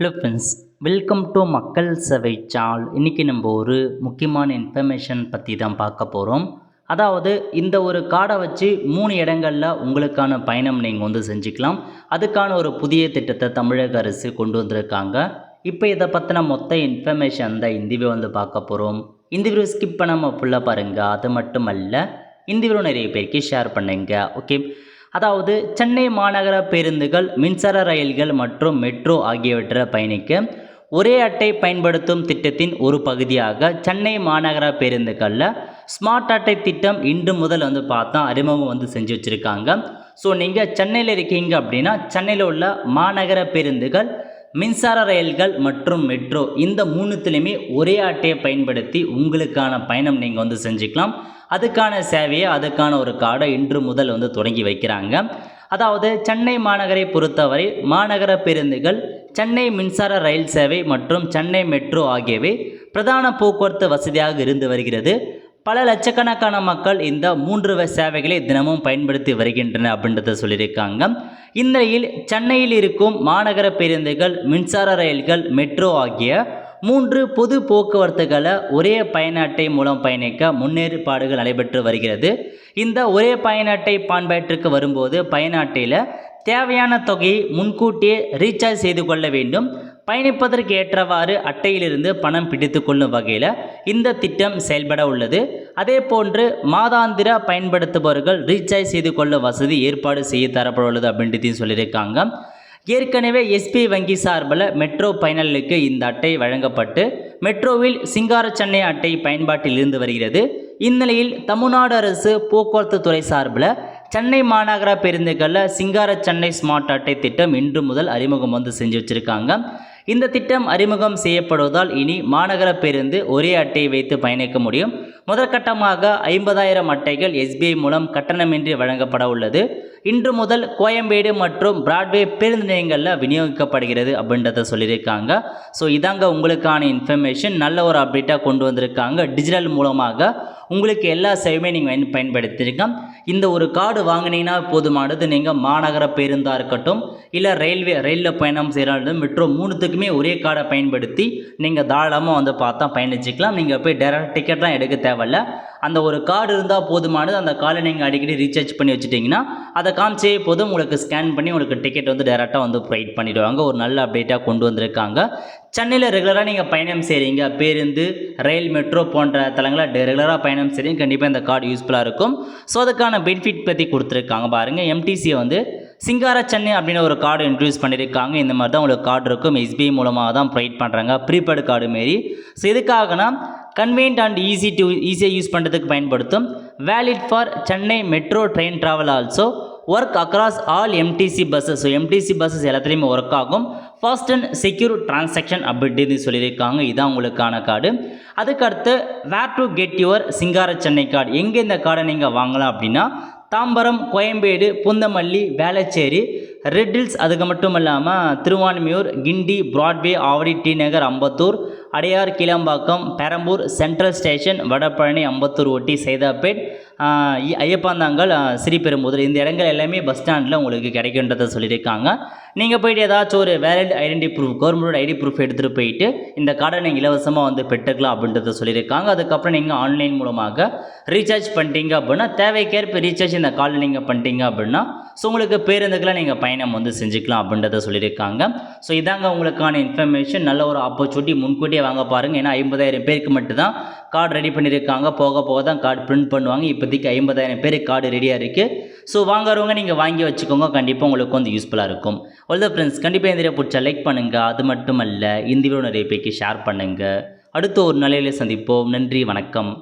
Hello friends, welcome to மக்கள் சேவை channel. இன்றைக்கி நம்ம ஒரு முக்கியமான இன்ஃபர்மேஷன் பற்றி தான் பார்க்க போகிறோம். அதாவது இந்த ஒரு கார்டை வச்சு 3 இடங்களில் உங்களுக்கான பயணம் நீங்கள் செஞ்சுக்கலாம். அதுக்கான ஒரு புதிய திட்டத்தை தமிழக அரசு கொண்டு வந்திருக்காங்க. இப்போ இதை பற்றின மொத்த இன்ஃபர்மேஷன் தான் இந்த வீடியோ பார்க்க போகிறோம். இந்த வீடியோ ஸ்கிப் பண்ணாமல் ஃபுல்லாக பாருங்கள். அது மட்டும் அல்ல, இந்த வீடியோ நிறைய பேருக்கு ஷேர் பண்ணுங்க. ஓகே, அதாவது சென்னை மாநகர பேருந்துகள், மின்சார ரயில்கள் மற்றும் மெட்ரோ ஆகியவற்றை பயணிக்க ஒரே அட்டை பயன்படுத்தும் திட்டத்தின் ஒரு பகுதியாக சென்னை மாநகர பேருந்துகளில் ஸ்மார்ட் அட்டை திட்டம் இன்று முதல் பார்த்தா அறிமுகம் செஞ்சு வச்சுருக்காங்க. ஸோ நீங்கள் சென்னையில் இருக்கீங்க அப்படின்னா சென்னையில் உள்ள மாநகர பேருந்துகள், மின்சார ரயில்கள் மற்றும் மெட்ரோ இந்த மூணுத்துலேயுமே ஒரே அட்டையை பயன்படுத்தி உங்களுக்கான பயணம் நீங்கள் செஞ்சுக்கலாம். அதுக்கான சேவையை, அதுக்கான ஒரு கார்டை இன்று முதல் தொடங்கி வைக்கிறாங்க. அதாவது சென்னை மாநகரை பொறுத்தவரை மாநகர பேருந்துகள், சென்னை மின்சார ரயில் சேவை மற்றும் சென்னை மெட்ரோ ஆகியவை பிரதான போக்குவரத்து வசதியாக இருந்து வருகிறது. பல லட்சக்கணக்கான மக்கள் இந்த 3 சேவைகளை தினமும் பயன்படுத்தி வருகின்றன அப்படின்றத சொல்லியிருக்காங்க. இந்நிலையில் சென்னையில் இருக்கும் மாநகர பேருந்துகள், மின்சார ரயில்கள், மெட்ரோ ஆகிய 3 பொது போக்குவரத்துகளை ஒரே பயண அட்டை மூலம் பயணிக்க முன்னேற்பாடுகள் நடைபெற்று வருகிறது. இந்த ஒரே பயண அட்டை பயன்பாட்டிற்கு வரும்போது பயண அட்டையில் தேவையான தொகையை முன்கூட்டியே ரீசார்ஜ் செய்து கொள்ள வேண்டும். பயணிப்பதற்கு ஏற்றவாறு அட்டையிலிருந்து பணம் பிடித்து கொள்ளும் வகையில் இந்த திட்டம் செயல்பட உள்ளது. அதே போன்று மாதாந்திர பயன்படுத்துபவர்கள் ரீசார்ஜ் செய்து கொள்ள வசதி ஏற்பாடு செய்ய தரப்பட உள்ளது அப்படின்றதையும் சொல்லியிருக்காங்க. ஏற்கனவே எஸ்பி வங்கி சார்பில் மெட்ரோ பயனர்களுக்கு இந்த அட்டை வழங்கப்பட்டு மெட்ரோவில் சிங்கார சென்னை அட்டை பயன்பாட்டில் இருந்து வருகிறது. இந்நிலையில் தமிழ்நாடு அரசு போக்குவரத்து துறை சார்பில் சென்னை மாநகர பேருந்துகளில் சிங்கார சென்னை ஸ்மார்ட் அட்டை திட்டம் இன்று முதல் அறிமுகம் செஞ்சு வச்சுருக்காங்க. இந்த திட்டம் அறிமுகம் செய்யப்படுவதால் இனி மாநகர பேருந்து ஒரே அட்டையை வைத்து பயணிக்க முடியும். முதற்கட்டமாக 50,000 அட்டைகள் எஸ்பிஐ மூலம் கட்டணமின்றி வழங்கப்பட உள்ளது. இன்று முதல் கோயம்பேடு மற்றும் பிராட்வே பேருந்து நிலையங்களில் விநியோகிக்கப்படுகிறது அப்படின்றத சொல்லியிருக்காங்க. ஸோ இதாங்க உங்களுக்கான இன்ஃபர்மேஷன். நல்ல ஒரு அப்டேட்டாக கொண்டு வந்திருக்காங்க. டிஜிட்டல் மூலமாக உங்களுக்கு எல்லா சேவையுமே நீங்கள் பயன்படுத்தியிருக்கோம். இந்த ஒரு கார்டு வாங்கினீங்கன்னா போதுமானது. நீங்கள் மாநகர பேருந்தாக இருக்கட்டும், இல்லை ரயிலில் பயணம் செய்கிறாலும் மெட்ரோ மூணுத்துக்குமே ஒரே கார்டை பயன்படுத்தி நீங்கள் தாராளமாக பார்த்தா பயணிச்சிக்கலாம். நீங்கள் போய் டைரக்ட் டிக்கெட்லாம் எடுக்க தேவையில்ல. அந்த ஒரு கார்டு இருந்தால் போதுமானது. அந்த கார்டை நீங்கள் அடிக்கடி ரீசார்ஜ் பண்ணி வச்சுட்டிங்கன்னா அதை காமிச்சே போதும், உங்களுக்கு ஸ்கேன் பண்ணி உங்களுக்கு டிக்கெட் டைரெக்டாக ப்ரொவைட் பண்ணிவிடுவாங்க. ஒரு நல்ல அப்டேட்டாக கொண்டு வந்திருக்காங்க. சென்னையில் ரெகுலராக நீங்கள் பயணம் செய்கிறீங்க, பேருந்து, ரயில், மெட்ரோ போன்ற தலங்களில் ரெகுலராக பயணம் செய்கிறீங்க, கண்டிப்பாக இந்த கார்டு யூஸ்ஃபுல்லாக இருக்கும். ஸோ அதுக்கான பெனிஃபிட் பற்றி கொடுத்துருக்காங்க பாருங்கள். எம்டிசி சிங்கார சென்னை அப்படின்னு ஒரு கார்டு இன்ட்ரடியூஸ் பண்ணியிருக்காங்க. இந்த மாதிரி தான் உங்களுக்கு கார்டு இருக்கும். எஸ்பிஐ மூலமாக தான் ப்ரொவைட் பண்ணுறாங்க, ப்ரீபெய்டு கார்டு மாரி. ஸோ எதுக்காகனா கன்வீனியன்ட் அண்ட் ஈஸியாக யூஸ் பண்ணுறதுக்கு பயன்படுத்தும். Valid for Chennai metro train travel also work across all MTC buses. So MTC buses எல்லாத்துலேயுமே ஒர்க் ஆகும். ஃபாஸ்ட் அண்ட் செக்யூர் டிரான்சாக்ஷன் அப்படின்னு சொல்லியிருக்காங்க. இதுதான் உங்களுக்கான கார்டு. அதுக்கடுத்து வேர் to get your Singara Chennai card. எங்கே இந்த கார்டை நீங்கள் வாங்கலாம் அப்படின்னா தாம்பரம், கோயம்பேடு, பூந்தமல்லி, வேளச்சேரி, ரெட் ஹில்ஸ், அதுக்கு மட்டும் இல்லாமல் திருவான்மியூர், கிண்டி, பிராட்வே, ஆவடி, டி நகர், அம்பத்தூர், அடையார், கீழம்பாக்கம், பெரம்பூர், சென்ட்ரல் ஸ்டேஷன், வடபழனி, அம்பத்தூர் ஒட்டி, சைதாப்பேட், ஐயப்பாந்தாங்கல், ஸ்ரீபெரும்புதூர் இந்த இடங்கள் எல்லாமே பஸ் ஸ்டாண்டில் உங்களுக்கு கிடைக்கின்றதை சொல்லியிருக்காங்க. நீங்கள் போய்ட்டு ஏதாச்சும் ஒரு வேலிட் ஐடென்டி ப்ரூஃப், கவர்மெண்டோட ஐடி ப்ரூஃப் எடுத்துகிட்டு போயிட்டு இந்த கார்டை நீங்கள் இலவசமாக பெற்றுக்கலாம் அப்படின்றத சொல்லியிருக்காங்க. அதுக்கப்புறம் நீங்கள் ஆன்லைன் மூலமாக ரீசார்ஜ் பண்ணிட்டீங்க அப்படின்னா, தேவைக்கேற்ப ரீசார்ஜ் இந்த கார்டில் நீங்கள் பண்ணிட்டீங்க அப்படின்னா ஸோ உங்களுக்கு பேருந்துகளை நீங்கள் பயணம் செஞ்சுக்கலாம் அப்படின்றத சொல்லியிருக்காங்க. ஸோ இதாங்க உங்களுக்கான இன்ஃபர்மேஷன். நல்ல ஒரு ஆப்பர்ச்சுனிட்டி. முன்கூட்டியே வாங்க பாருங்கள். ஏன்னா 50,000 பேருக்கு மட்டும்தான் கார்டு ரெடி பண்ணியிருக்காங்க. போக போக தான் கார்டு பிரிண்ட் பண்ணுவாங்க. இப்போதைக்கு 50,000 பேருக்கு கார்டு ரெடியாக இருக்குது. ஸோ வாங்குறவங்க நீங்கள் வாங்கி வச்சுக்கோங்க. கண்டிப்பாக உங்களுக்கு யூஸ்ஃபுல்லாக இருக்கும். ஆல் ஃப்ரெண்ட்ஸ், கண்டிப்பாக இந்த வீடியோ பிடிச்சா லைக் பண்ணுங்கள். அது மட்டும் அல்ல, இந்த வீடியோ நிறைய பேருக்கு ஷேர் பண்ணுங்கள். அடுத்த ஒரு நிலையில் சந்திப்போம். நன்றி, வணக்கம்.